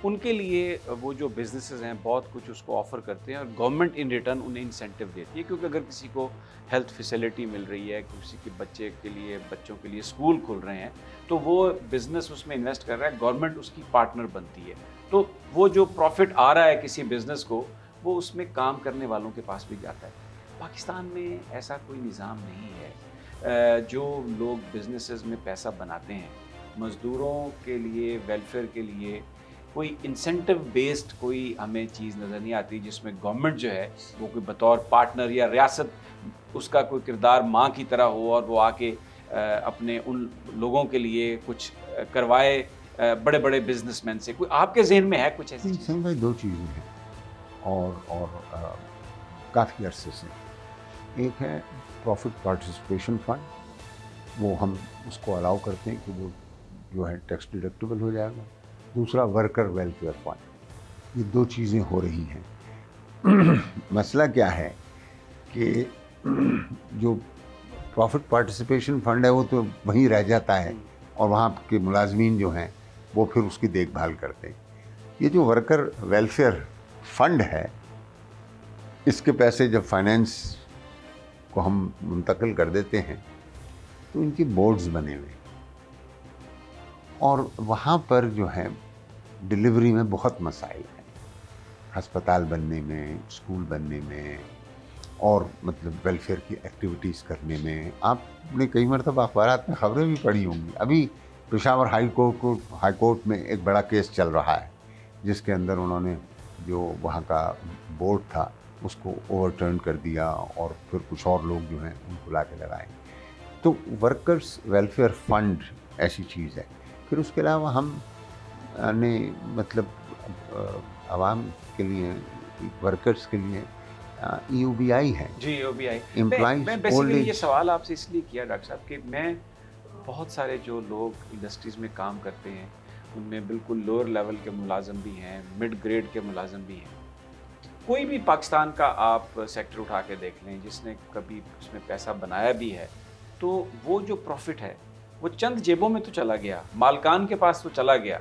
उनके लिए वो जो बिजनेसेस हैं बहुत कुछ उसको ऑफ़र करते हैं, और गवर्नमेंट इन रिटर्न उन्हें इंसेंटिव देती है, क्योंकि अगर किसी को हेल्थ फैसिलिटी मिल रही है, किसी के बच्चों के लिए स्कूल खुल रहे हैं, तो वो बिज़नेस उसमें इन्वेस्ट कर रहा है, गवर्नमेंट उसकी पार्टनर बनती है। तो वो जो प्रॉफिट आ रहा है किसी बिज़नेस को, वो उसमें काम करने वालों के पास भी जाता है। पाकिस्तान में ऐसा कोई निज़ाम नहीं है। जो लोग बिजनेसेस में पैसा बनाते हैं, मज़दूरों के लिए, वेलफेयर के लिए कोई इंसेंटिव बेस्ड कोई हमें चीज़ नज़र नहीं आती जिसमें गवर्नमेंट जो है वो कोई बतौर पार्टनर या रियासत उसका कोई किरदार माँ की तरह हो, और वो आके अपने उन लोगों के लिए कुछ करवाए, बड़े बड़े बिजनेसमैन से। कोई आपके जहन में है कुछ ऐसी चीज़? भाई, दो चीज़ें हैं और काफ़ी अरसे से। एक है प्रॉफिट पार्टिसिपेशन फंड, वो हम उसको अलाउ करते हैं कि वो जो है टैक्स डिडक्टेबल हो जाएगा। दूसरा वर्कर वेलफेयर फंड, ये दो चीज़ें हो रही हैं। मसला क्या है कि जो प्रॉफिट पार्टिसिपेशन फंड है वो तो वहीं रह जाता है, और वहाँ के मुलाजमीन जो हैं वो फिर उसकी देखभाल करते हैं। ये जो वर्कर वेलफेयर फंड है, इसके पैसे जब फाइनेंस को हम मुंतकिल कर देते हैं तो इनकी बोर्ड्स बने हुए, और वहाँ पर जो है डिलीवरी में बहुत मसाइल हैं, हस्पताल बनने में, स्कूल बनने में, और मतलब वेलफेयर की एक्टिविटीज़ करने में। आपने कई मरतबा अखबारात में ख़बरें भी पढ़ी होंगी। अभी पेशावर हाई कोर्ट में एक बड़ा केस चल रहा है जिसके अंदर उन्होंने जो वहाँ का बोर्ड था उसको ओवरटर्न कर दिया, और फिर कुछ और लोग जो हैं उनको ला के लगाए। तो वर्कर्स वेलफेयर फंड ऐसी चीज़ है। फिर उसके अलावा हम ने मतलब आवाम के लिए, वर्कर्स के लिए EOBI है जी, EOBI। मैं बेसिकली ये सवाल आपसे इसलिए किया डॉक्टर साहब कि मैं बहुत सारे जो लोग इंडस्ट्रीज़ में काम करते हैं उनमें बिल्कुल लोअर लेवल के मुलाजम भी हैं, मिड ग्रेड के मुलाजम भी हैं। कोई भी पाकिस्तान का आप सेक्टर उठा के देख लें जिसने कभी उसमें पैसा बनाया भी है, तो वो जो प्रॉफिट है वो चंद जेबों में तो चला गया, मालकान के पास तो चला गया,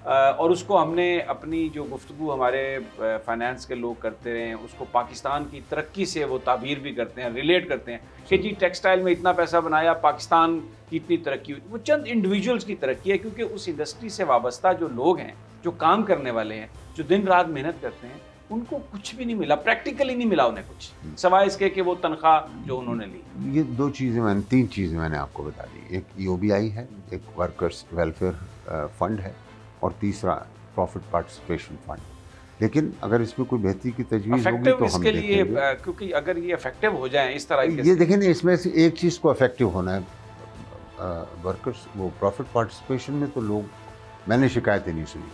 और उसको हमने अपनी जो गुफ्तगू हमारे फाइनेंस के लोग करते रहे हैं उसको पाकिस्तान की तरक्की से वो ताबीर भी करते हैं, रिलेट करते हैं कि जी टेक्सटाइल में इतना पैसा बनाया, पाकिस्तान की इतनी तरक्की हुई। वो चंद इंडिविजुअल्स की तरक्की है, क्योंकि उस इंडस्ट्री से वाबस्ता जो लोग हैं, जो काम करने वाले हैं, जो दिन रात मेहनत करते हैं, उनको कुछ भी नहीं मिला, प्रैक्टिकली नहीं मिला उन्हें कुछ, सवाए इसके कि वो तनख्वाह जो उन्होंने ली। ये तीन चीज़ें मैंने आपको बता दी। एक EOBI है, एक वर्कर्स वेलफेयर फंड है, और तीसरा प्रॉफिट पार्टिसिपेशन फंड। लेकिन अगर इसमें कोई बेहतरी की तजवीज़ होगी तो हम लिए, क्योंकि अगर ये इफेक्टिव हो जाए इस तरह ये देखें ना, इसमें से एक चीज़ को इफेक्टिव होना है। वर्कर्स वो प्रॉफिट पार्टिसिपेशन में तो लोग, मैंने शिकायतें नहीं सुनी,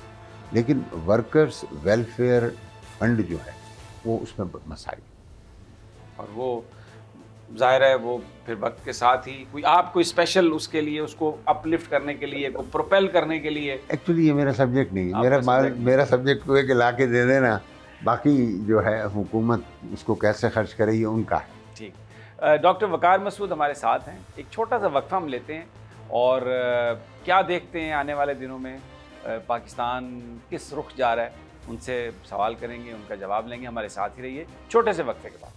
लेकिन वर्कर्स वेलफेयर फंड जो है वो उसमें मसाइल, और वो ज़ाहिर है वो फिर वक्त के साथ ही कोई स्पेशल उसके लिए, उसको अपलिफ्ट करने के लिए, को प्रोपेल करने के लिए। एक्चुअली ये मेरा सब्जेक्ट नहीं है। मेरा सब्जेक्ट हुए कि ला के दे देना, बाकी जो है हुकूमत उसको कैसे खर्च करे ये उनका है। ठीक। डॉक्टर वकार मसूद हमारे साथ हैं। एक छोटा सा वक्फा हम लेते हैं और क्या देखते हैं आने वाले दिनों में पाकिस्तान किस रुख जा रहा है, उनसे सवाल करेंगे, उनका जवाब लेंगे। हमारे साथ ही रहिए छोटे से वक्फे के बाद।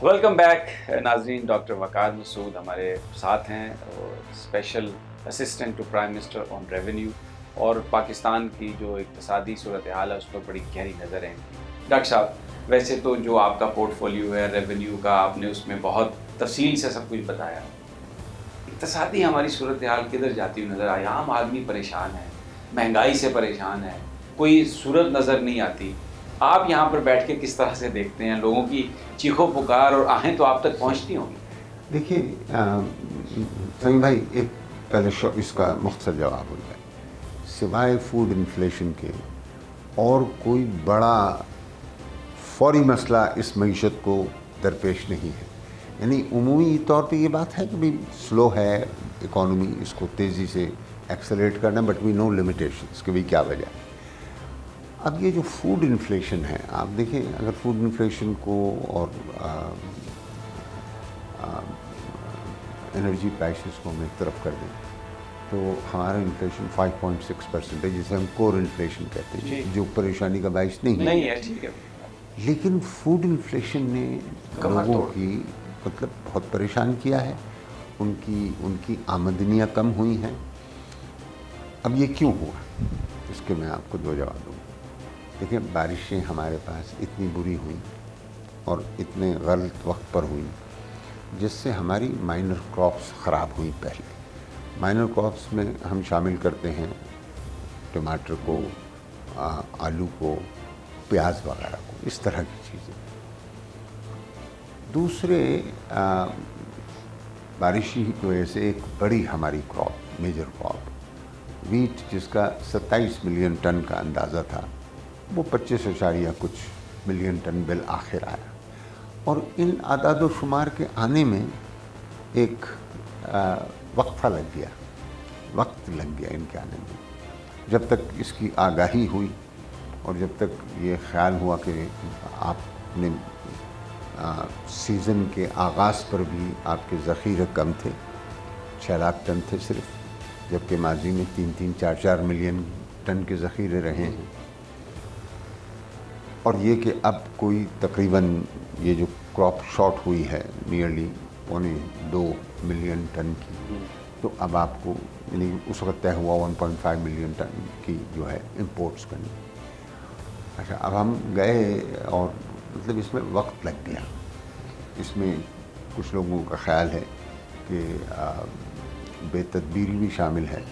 ویلکم بیک ناظرین. ڈاکٹر وقار مسعود ہمارے ساتھ ہیں, special assistant to prime minister on revenue, اور پاکستان کی جو اقتصادی صورتحال ہے اس پر بڑی گہری نظر ہے. ڈاکٹر صاحب, ویسے تو جو آپ کا پورٹ فولیو ہے ریونیو کا, آپ نے اس میں بہت تفصیل سے سب کچھ بتایا. اقتصادی ہماری صورتحال کدھر جاتی ہوئی نظر آئی؟ عام آدمی پریشان ہے, مہنگائی سے پریشان ہے, کوئی صورت نظر نہیں آتی. آپ یہاں پر بیٹھ کے کس طرح سے دیکھتے ہیں؟ لوگوں کی چیخو پکار اور آہیں تو آپ تک پہنچتی ہوں گی. دیکھیے سمیم بھائی, ایک پہلے اس کا مختصر جواب ہو جائے. سوائے فوڈ انفلیشن کے اور کوئی بڑا فوری مسئلہ اس معیشت کو درپیش نہیں ہے. یعنی عمومی طور پہ یہ بات ہے کہ بھی سلو ہے اکانومی, اس کو تیزی سے ایکسلریٹ کرنا, بٹ وی نو لمیٹیشنس کہ بھی کیا وجہ ہے. اب یہ جو فوڈ انفلیشن ہے, آپ دیکھیں اگر فوڈ انفلیشن کو اور انرجی پرائسز کو ہم ایک طرف کر دیں تو ہمارا انفلیشن 5.6% ہے, جسے ہم کور انفلیشن کہتے ہیں, جو پریشانی کا باعث نہیں ہے. ٹھیک ہے, لیکن فوڈ انفلیشن نے لوگوں کی مطلب بہت پریشان کیا ہے. ان کی آمدنیاں کم ہوئی ہیں. اب یہ کیوں ہوا, اس کے میں آپ کو دو جواب دوں گا. دیکھیں, بارشیں ہمارے پاس اتنی بری ہوئیں اور اتنے غلط وقت پر ہوئیں جس سے ہماری مائنر کراپس خراب ہوئیں. پہلے مائنر کراپس میں ہم شامل کرتے ہیں ٹماٹر کو, آلو کو, پیاز وغیرہ کو, اس طرح کی چیزیں. دوسرے بارشی کی وجہ سے ایک بڑی ہماری کراپ, میجر کراپ ویٹ, جس کا 27 ملین ٹن کا اندازہ تھا, وہ 25 کچھ ملین ٹن بالآخر آیا. اور ان اعداد و شمار کے آنے میں ایک وقت لگ گیا ان کے آنے میں. جب تک اس کی آگاہی ہوئی اور جب تک یہ خیال ہوا کہ آپ نے سیزن کے آغاز پر بھی آپ کے ذخیرے کم تھے, 6 لاکھ ٹن تھے صرف, جبکہ ماضی میں 3-3, 4-4 ملین ٹن کے ذخیرے رہے ہیں. اور یہ کہ اب کوئی تقریباً یہ جو کراپ شارٹ ہوئی ہے نیئرلی 1.2 ملین ٹن کی, تو اب آپ کو یعنی اس وقت طے ہوا 1.5 ملین ٹن کی جو ہے امپورٹس کرنی. اچھا, اب ہم گئے اور مطلب اس میں وقت لگ گیا. اس میں کچھ لوگوں کا خیال ہے کہ بے تدبیری بھی شامل ہے,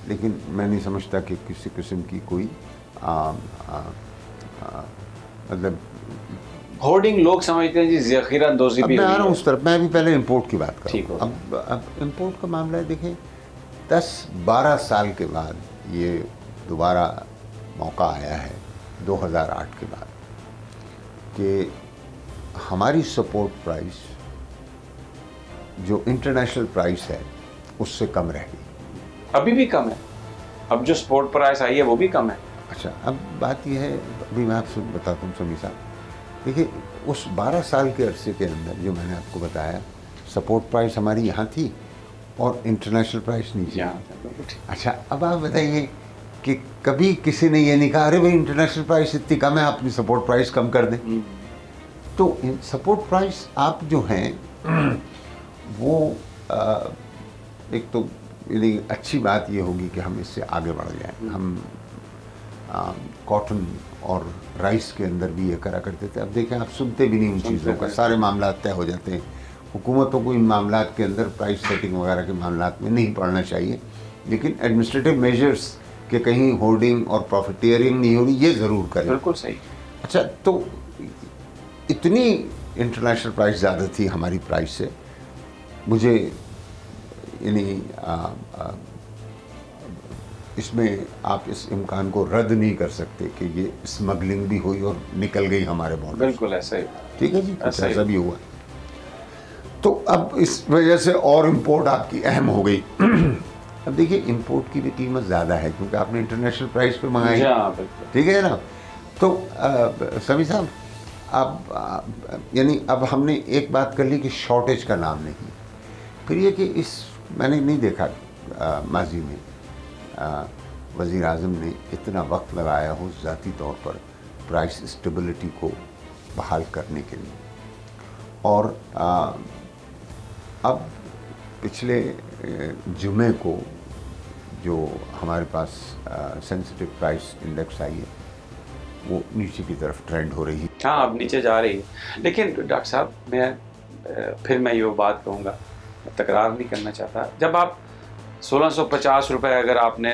لیکن میں نہیں سمجھتا کہ کسی قسم کی کوئی مطلب ہورڈنگ لوگ سمجھتے ہیں جی ذخیرہ اندوزی بھی. میں آ رہا ہوں اس طرف, میں بھی پہلے امپورٹ کی بات کروں. ٹھیک ہو. اب امپورٹ کا معاملہ ہے. دیکھیں 10-12 سال کے بعد یہ دوبارہ موقع آیا ہے 2008 کے بعد کہ ہماری سپورٹ پرائس جو انٹرنیشنل پرائس ہے اس سے کم رہ گئی. ابھی بھی کم ہے. اب جو سپورٹ پرائس آئی ہے وہ بھی کم ہے. اچھا, اب بات یہ ہے, ابھی میں آپ سے بتاتا ہوں سمی صاحب. دیکھیے, اس 12 سال کے عرصے کے اندر جو میں نے آپ کو بتایا, سپورٹ پرائس ہماری یہاں تھی اور انٹرنیشنل پرائس نہیں تھی. اچھا, اب آپ بتائیے کہ کبھی کسی نے یہ نہیں کہا ارے بھائی انٹرنیشنل پرائس اتنی کم ہے, آپ اپنی سپورٹ پرائس کم کر دیں. تو سپورٹ پرائس آپ جو ہیں وہ ایک تو یعنی اچھی بات یہ ہوگی کہ ہم اس سے آگے بڑھ جائیں. ہم کاٹن اور رائس کے اندر بھی یہ کرا کرتے تھے. اب دیکھیں, آپ سنتے بھی نہیں ان چیزوں کا, سارے معاملات طے ہو جاتے ہیں. حکومتوں کو ان معاملات کے اندر پرائس سیٹنگ وغیرہ کے معاملات میں نہیں پڑنا چاہیے, لیکن ایڈمنسٹریٹو میجرز کہ کہیں ہولڈنگ اور پروفیٹیئرنگ نہیں ہوگی یہ ضرور کریں. بالکل صحیح. اچھا, تو اتنی انٹرنیشنل پرائس زیادہ تھی ہماری پرائس سے, مجھے یعنی اس میں آپ اس امکان کو رد نہیں کر سکتے کہ یہ اسمگلنگ بھی ہوئی اور نکل گئی ہمارے بارڈر. بالکل ایسا ہی. ٹھیک ہے جی, ایسا بھی ہوا. تو اب اس وجہ سے اور امپورٹ آپ کی اہم ہو گئی. اب دیکھیے, امپورٹ کی بھی قیمت زیادہ ہے کیونکہ آپ نے انٹرنیشنل پرائس پہ منگائی. ٹھیک ہے نا. تو سمی صاحب, اب یعنی اب ہم نے ایک بات کر لی کہ شارٹیج کا نام نہیں. پھر یہ کہ میں نے نہیں دیکھا ماضی میں وزیر اعظم نے اتنا وقت لگایا ہو ذاتی طور پر پرائس اسٹیبلٹی کو بحال کرنے کے لیے. اور اب پچھلے جمعے کو جو ہمارے پاس سینسٹیو پرائس انڈیکس آئی ہے وہ نیچے کی طرف ٹرینڈ ہو رہی ہے. ہاں اب نیچے جا رہی ہے. لیکن ڈاکٹر صاحب میں یہ بات کہوں گا, تکرار نہیں کرنا چاہتا, جب آپ 1650 روپے اگر آپ نے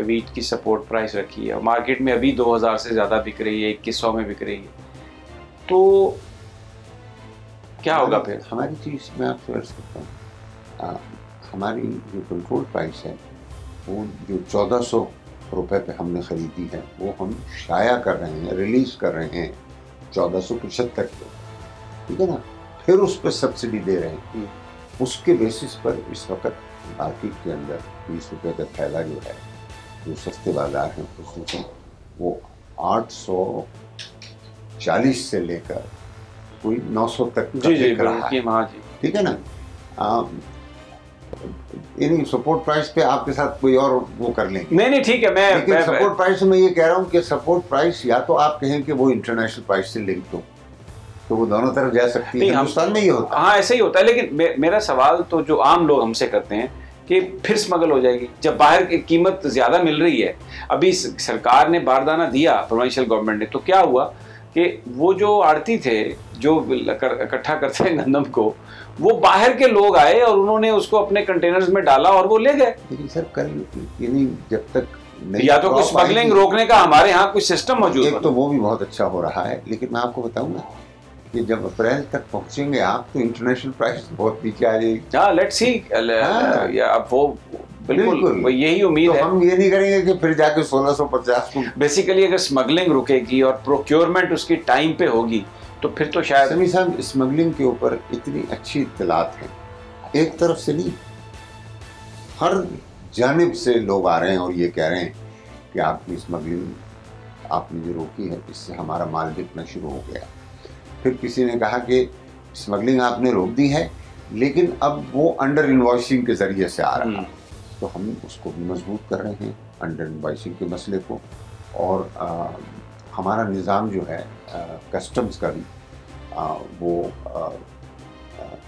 ویٹ کی سپورٹ پرائس رکھی ہے اور مارکیٹ میں ابھی 2000 سے زیادہ بک رہی ہے, 2100 میں بک رہی ہے, تو کیا ہوگا پھر؟ ہماری چیز میں آپ سے عرض کرتا ہوں, ہماری جو کنٹرول پرائس ہے وہ جو 1400 روپے پہ ہم نے خریدی ہے وہ ہم شائع کر رہے ہیں, ریلیز کر رہے ہیں 1475 پہ, ٹھیک ہے نا. پھر اس پہ سبسڈی دے رہے ہیں. اس کے بیسس پر اس وقت مارکیٹ کے اندر 20 روپے کا تھیلا جو ہے, جو سستے بازار ہیں اس میں وہ 840 سے لے کر کوئی 900 تک بک رہا ہے, ٹھیک ہے نا. یعنی سپورٹ پرائس پہ آپ کے ساتھ کوئی اور وہ کر لیں گے. نہیں ٹھیک ہے, لیکن سپورٹ پرائس میں یہ کہہ رہا ہوں کہ سپورٹ پرائس یا تو آپ کہیں کہ وہ انٹرنیشنل پرائس سے لنک ہو تو وہ دونوں طرف جا سکتی ہے. ہندوستان میں یہ ہوتا ہے. ہاں ایسے ہی ہوتا ہے. لیکن میرا سوال تو جو عام لوگ ہم سے کرتے ہیں کہ پھر اسمگل ہو جائے گی جب باہر کی قیمت زیادہ مل رہی ہے. ابھی سرکار نے باردانہ دیا, پروونشل گورنمنٹ نے, تو کیا ہوا کہ وہ جو آڑتی تھے جو اکٹھا کرتے ہیں گندم کو, وہ باہر کے لوگ آئے اور انہوں نے اس کو اپنے کنٹینرز میں ڈالا اور وہ لے گئے. لیکن سر کل یعنی جب تک یا تو کوئی اسمگلنگ روکنے کا ہمارے ہاں کوئی سسٹم موجود ہے, ایک تو وہ بھی بہت اچھا ہو رہا ہے. لیکن میں آپ کو بتاؤں نا کہ جب اپریل تک پہنچیں گے آپ تو انٹرنیشنل پرائس بہت نیچے آ جائے گی. ہاں لیٹ سی, اب وہ بالکل یہی امید ہے. ہم یہ نہیں کریں گے کہ پھر جا کے 1650 کو. بیسیکلی اگر اسمگلنگ رکے گی اور پروکیورمنٹ اس کی ٹائم پہ ہوگی تو پھر تو شاید. سمیع صاحب اسمگلنگ کے اوپر اتنی اچھی اطلاعات ہیں, ایک طرف سے نہیں, ہر جانب سے لوگ آ رہے ہیں اور یہ کہہ رہے ہیں کہ آپ کی اسمگلنگ آپ نے جو روکی ہے اس سے ہمارا مال بکنا شروع ہو گیا. پھر کسی نے کہا کہ اسمگلنگ آپ نے روک دی ہے لیکن اب وہ انڈر انوائسنگ کے ذریعے سے آ رہا ہے, تو ہم اس کو بھی مضبوط کر رہے ہیں انڈر انوائسنگ کے مسئلے کو. اور ہمارا نظام جو ہے کسٹمز کا بھی وہ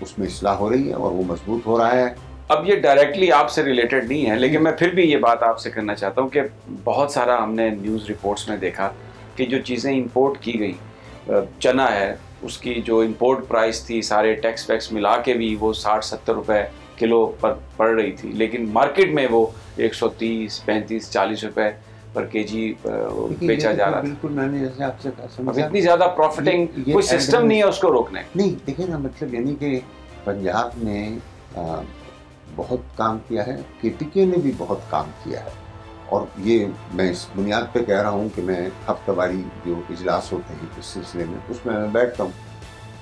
اس میں اصلاح ہو رہی ہے اور وہ مضبوط ہو رہا ہے. اب یہ ڈائریکٹلی آپ سے ریلیٹڈ نہیں ہے, لیکن میں پھر بھی یہ بات آپ سے کرنا چاہتا ہوں کہ بہت سارا ہم نے نیوز رپورٹس میں دیکھا کہ جو چیزیں امپورٹ کی گئیں, چنا ہے, اس کی جو امپورٹ پرائس تھی سارے ٹیکس ویکس ملا کے بھی وہ 60-70 روپے کلو پر پڑ رہی تھی, لیکن مارکیٹ میں وہ 130, 35, 40 روپے پر کے جی بیچا جا رہا. بالکل میں نے جیسے آپ سے کہا, اتنی زیادہ پروفٹنگ کوئی سسٹم نہیں ہے اس کو روکنے. نہیں دیکھیں نا, مطلب یعنی کہ پنجاب نے بہت کام کیا ہے, KPK نے بھی بہت کام کیا ہے, اور یہ میں اس بنیاد پہ کہہ رہا ہوں کہ میں ہفتہ واری جو اجلاس ہوتے ہیں اس سلسلے میں اس میں بیٹھتا ہوں,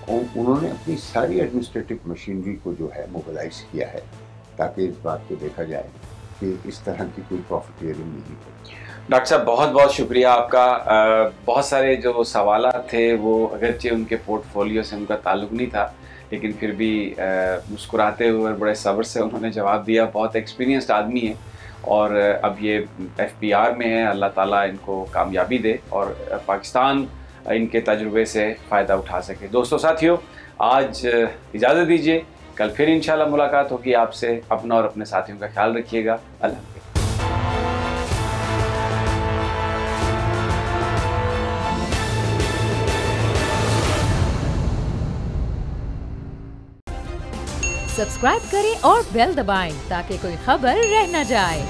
اور انہوں نے اپنی ساری ایڈمنسٹریٹو مشینری کو جو ہے موبلائز کیا ہے تاکہ اس بات کو دیکھا جائے کہ اس طرح کی کوئی پروفیٹیئرنگ نہیں ہو. ڈاکٹر صاحب بہت بہت شکریہ آپ کا. بہت سارے جو سوالات تھے وہ اگرچہ ان کے پورٹ فولیو سے ان کا تعلق نہیں تھا, لیکن پھر بھی مسکراتے ہوئے بڑے صبر سے انہوں نے جواب دیا. بہت ایکسپیرینسڈ آدمی ہیں اور اب یہ FBR میں ہیں. اللہ تعالیٰ ان کو کامیابی دے اور پاکستان ان کے تجربے سے فائدہ اٹھا سکے. دوستو ساتھیوں, آج اجازت دیجیے, کل پھر انشاءاللہ ملاقات ہوگی آپ سے. اپنا اور اپنے ساتھیوں کا خیال رکھیے گا. اللہ حافظ. سبسکرائب کریں اور بیل دبائیں تاکہ کوئی خبر رہ نہ جائے.